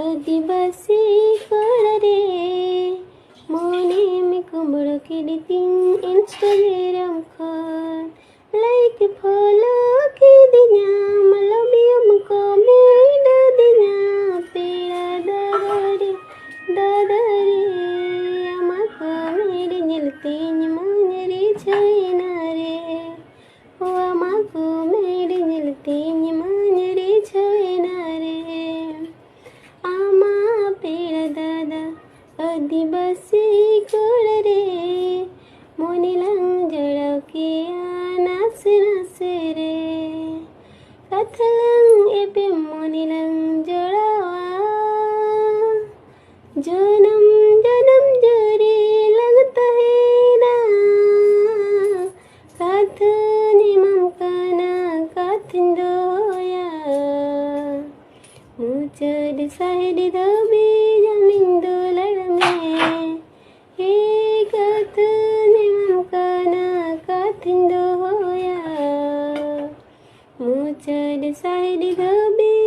Adibasi kolare, mone me kumbro kediting Instagram kan, like follow kedinya, malabiam comment dinya, pera dadari, amak mere nyiltin manere chainare, o amak mere nyiltin manere chainare. आमा पेड़ दादा आदिवासी कोड़रे मोनीलंग जड़ो किया नाच नाच रे कथलंग एपे मोनीलंग जड़वा जन्म जन्म जोरे लगता है ना कथ निमम काना कथिन दोया मुझे डिसाइड दबे जमीन डॉलर में हे कथ निमम काना कथिन दोया मुझे डिसाइड दबे